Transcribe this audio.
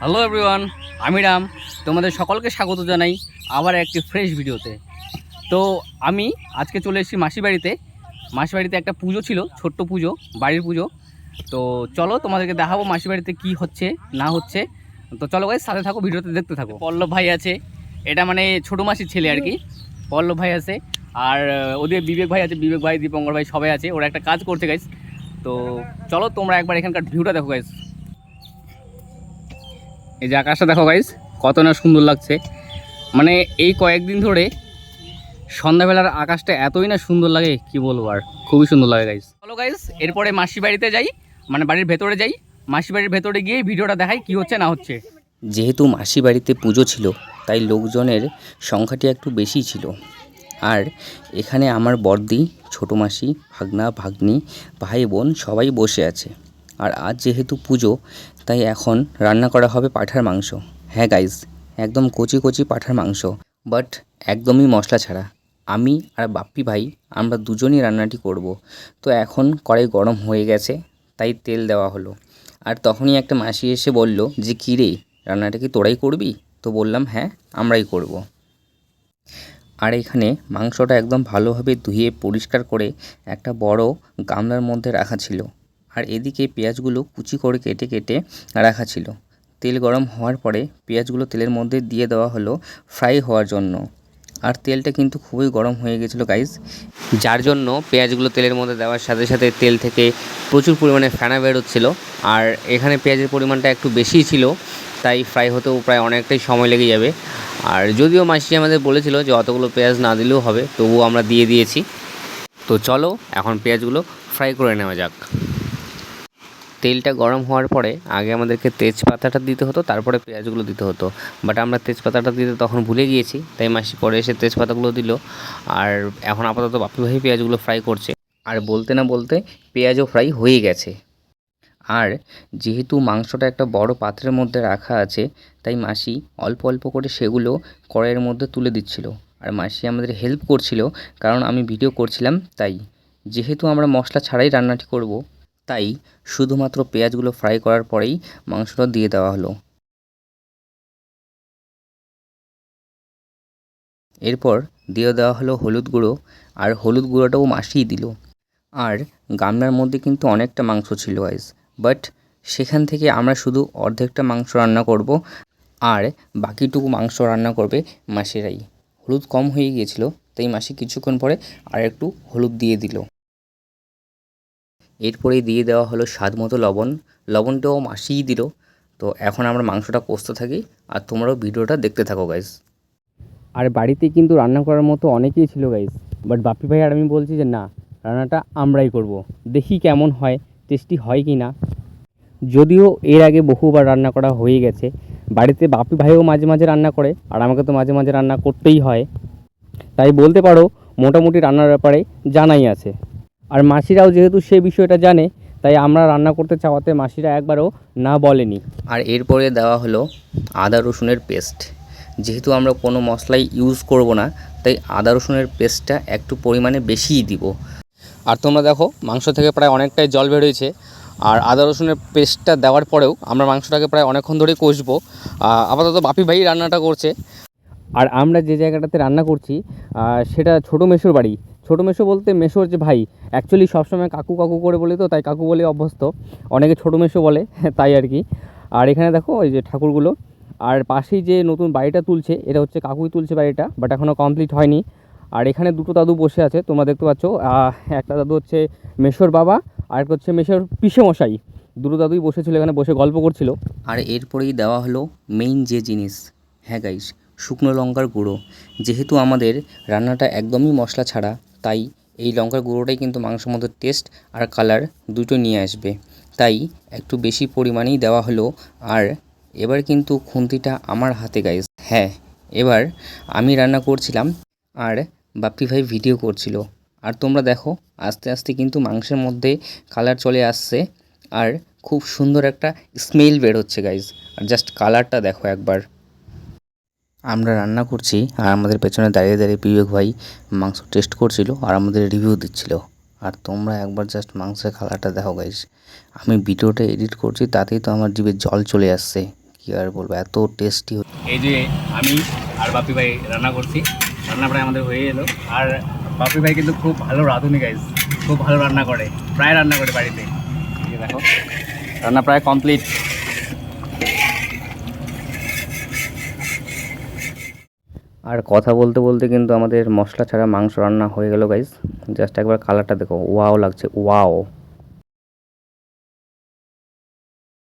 Hello everyone, আমি রাম। তোমাদের সকলকে স্বাগত জানাই আবার একটি ফ্রেশ ভিডিওতে। তো আমি আজকে চলে এসেছি মাসি বাড়িতে। মাসি বাড়িতে একটা পুজো ছিল, ছোট্ট পুজো, বাড়ির পুজো। তো চলো তোমাদেরকে দেখাবো মাসি বাড়িতে কী হচ্ছে না হচ্ছে। তো চলো গাইস, সাথে থাকো, ভিডিওতে দেখতে থাকো। পল্লব ভাই আছে, এটা মানে ছোটো মাসির ছেলে আর কি। পল্লব ভাই আছে, আর ওদের বিবেক ভাই আছে, বিবেক ভাই, দীপঙ্কর ভাই সবাই আছে। ওরা একটা কাজ করছে গাইস। তো চলো তোমরা একবার এখানকার ভিউটা দেখো গাইস। এই যে আকাশটা দেখো গাইস, কত না সুন্দর লাগছে। মানে এই কয়েকদিন ধরে সন্ধ্যাবেলার আকাশটা এতই না সুন্দর লাগে, কি বলবো, আর খুবই সুন্দর লাগে গাইস। চলো গাইস, এরপরে মাসি বাড়িতে যাই, মানে বাড়ির ভেতরে যাই। মাসি বাড়ির ভেতরে গিয়ে ভিডিওটা দেখাই কি হচ্ছে না হচ্ছে। যেহেতু মাসি বাড়িতে পুজো ছিল তাই লোকজনের সংখ্যাটি একটু বেশি ছিল। আর এখানে আমার বড়দি, ছোটো মাসি, ভাগনা, ভাগ্নি, ভাই বোন সবাই বসে আছে। আর আজ যেহেতু পুজো তাই এখন রান্না করা হবে পাঁঠার মাংস। হ্যাঁ গাইজ, একদম কচি কচি পাঁঠার মাংস, বাট একদমই মশলা ছাড়া। আমি আর বাপ্পি ভাই আমরা দুজনই রান্নাটি করব। তো এখন কড়াই গরম হয়ে গেছে, তাই তেল দেওয়া হলো। আর তখনই একটা মাসি এসে বলল যে কী রে, রান্নাটা কি তোরাই করবি? তো বললাম হ্যাঁ, আমরাই করব। আর এখানে মাংসটা একদম ভালোভাবে ধুয়ে পরিষ্কার করে একটা বড় গামলার মধ্যে রাখা ছিল। আর এদিকে পেঁয়াজগুলো কুচি করে কেটে কেটে রাখা ছিল। তেল গরম হওয়ার পরে পেঁয়াজগুলো তেলের মধ্যে দিয়ে দেওয়া হলো ফ্রাই হওয়ার জন্য। আর তেলটা কিন্তু খুবই গরম হয়ে গেছিলো গাইজ, যার জন্য পেঁয়াজগুলো তেলের মধ্যে দেওয়ার সাথে সাথে তেল থেকে প্রচুর পরিমাণে ফেনা বেরোচ্ছিলো। আর এখানে পেঁয়াজের পরিমাণটা একটু বেশিই ছিল, তাই ফ্রাই হতেও প্রায় অনেকটাই সময় লেগে যাবে। আর যদিও মাসি আমাদের বলেছিল যে অতগুলো পেঁয়াজ না দিলেও হবে, তবুও আমরা দিয়ে দিয়েছি। তো চলো এখন পেঁয়াজগুলো ফ্রাই করে নেওয়া যাক। তেলটা গরম হওয়ার পরে আগে আমাদেরকে তেজপাতাটা দিতে হতো, তারপরে পেঁয়াজগুলো দিতে হতো। বাট আমরা তেজপাতাটা দিতে তখন ভুলে গিয়েছি, তাই মাসি পরে এসে তেজপাতাগুলো দিল। আর এখন আপাতত বাপি ভাই পেঁয়াজগুলো ফ্রাই করছে। আর বলতে না বলতে পেঁয়াজও ফ্রাই হয়ে গেছে। আর যেহেতু মাংসটা একটা বড় পাত্রের মধ্যে রাখা আছে, তাই মাসি অল্প অল্প করে সেগুলো কড়াইয়ের মধ্যে তুলে দিচ্ছিল। আর মাসি আমাদের হেল্প করছিল, কারণ আমি ভিডিও করছিলাম তাই। যেহেতু আমরা মশলা ছাড়াই রান্নাটি করব, তাই শুধুমাত্র পেঁয়াজগুলো ফ্রাই করার পরেই মাংসটা দিয়ে দেওয়া হলো। এরপর দিয়ে দেওয়া হলো হলুদ গুঁড়ো, আর হলুদ গুঁড়োটাও মাসিই দিল। আর গামলার মধ্যে কিন্তু অনেকটা মাংস ছিল গাইস, বাট সেখান থেকে আমরা শুধু অর্ধেকটা মাংস রান্না করব, আর বাকিটুকু মাংস রান্না করবে মাসিরাই। হলুদ কম হয়ে গিয়েছিল, তাই মাসি কিছুক্ষণ পরে আর একটু হলুদ দিয়ে দিল। এরপরেই দিয়ে দেওয়া হলো স্বাদ মতো লবণ, লবণটাও মাসিই দিল। তো এখন আমরা মাংসটা কষতে থাকি, আর তোমরাও ভিডিওটা দেখতে থাকো গাইস। আর বাড়িতে কিন্তু রান্না করার মতো অনেকেই ছিল গাইস, বাট বাপি ভাই আর আমি বলছি যে না, রান্নাটা আমরাই করব, দেখি কেমন হয়, টেস্টি হয় কি না। যদিও এর আগে বহুবার রান্না করা হয়ে গেছে, বাড়িতে বাপি ভাইও মাঝে মাঝে রান্না করে, আর আমাকে তো মাঝে মাঝে রান্না করতেই হয়, তাই বলতে পারো মোটামুটি রান্নার ব্যাপারে জানাই আছে। আর মাসিরাও যেহেতু সে বিষয়টা জানে, তাই আমরা রান্না করতে চাওয়াতে মাসিরা একবারও না বলেনি। আর এরপরে দেওয়া হলো আদা রসুনের পেস্ট। যেহেতু আমরা কোনো মশলাই ইউজ করব না, তাই আদা রসুনের পেস্টটা একটু পরিমাণে বেশিই দিব। আর তোমরা দেখো মাংস থেকে প্রায় অনেকটাই জল বেরোয়েছে। আর আদা রসুনের পেস্টটা দেওয়ার পরেও আমরা মাংসটাকে প্রায় অনেকক্ষণ ধরেই কষবো। আপাতত বাপি ভাই রান্নাটা করছে। আর আমরা যে জায়গাটাতে রান্না করছি সেটা ছোটো মেসোর বাড়ি। ছোটো মেসো বলতে মেসোর যে ভাই, অ্যাকচুয়ালি সবসময় কাকু কাকু করে বলি, তো তাই কাকু বলে অভ্যস্ত, অনেকে ছোটো মেসো বলে, তাই আর কি। আর এখানে দেখো ওই যে ঠাকুরগুলো, আর পাশেই যে নতুন বাড়িটা তুলছে, এটা হচ্ছে কাকুই তুলছে বাড়িটা, বাট এখনও কমপ্লিট হয়নি। আর এখানে দুটো দাদু বসে আছে, তোমরা দেখতে পাচ্ছ। একটা দাদু হচ্ছে মেসোর বাবা, আর একটা হচ্ছে মেসোর পিসেমশাই। দুটো দাদুই বসেছিল এখানে, বসে গল্প করছিল। আর এরপরেই দেওয়া হলো মেইন যে জিনিস, হ্যাঁ গাইস, শুকনো লঙ্কার গুঁড়ো। যেহেতু আমাদের রান্নাটা একদমই মশলা ছাড়া, তাই এই লঙ্কার গুঁড়োটাই কিন্তু মাংসের মধ্যে টেস্ট আর কালার দুটো নিয়ে আসবে, তাই একটু বেশি পরিমাণেই দেওয়া হলো। আর এবার কিন্তু খুন্তিটা আমার হাতে গাইস। হ্যাঁ, এবার আমি রান্না করছিলাম, আর বাপ্পি ভাই ভিডিও করছিল। আর তোমরা দেখো আস্তে আস্তে কিন্তু মাংসের মধ্যে কালার চলে আসছে, আর খুব সুন্দর একটা স্মেল বের হচ্ছে গাইজ। আর জাস্ট কালারটা দেখো একবার। আমরা রান্না করছি, আর আমাদের পেছনে দাঁড়িয়ে দাঁড়িয়ে বিবেক ভাই মাংস টেস্ট করছিল আর আমাদের রিভিউ দিচ্ছিল। আর তোমরা একবার জাস্ট মাংসের কালারটা দেখো গাইজ। আমি ভিডিওটা এডিট করছি, তাতেই তো আমার জিভে জল চলে আসছে, কি কী আর বলবো, এত টেস্টি। এই যে আমি আর বাপি ভাই রান্না করছি, রান্না প্রায় আমাদের হয়ে এলো। আর বাপি ভাই কিন্তু খুব ভালো রাঁধুনি গাইজ, খুব ভালো রান্না করে, প্রায় রান্না করে বাড়িতে। এই যে দেখো রান্না প্রায় কমপ্লিট। আর কথা বলতে বলতে কিন্তু আমাদের মশলা ছাড়া মাংস রান্না হয়ে গেল গাইস। জাস্ট একবার কালারটা দেখো, ওয়াও লাগছে, ওয়াও।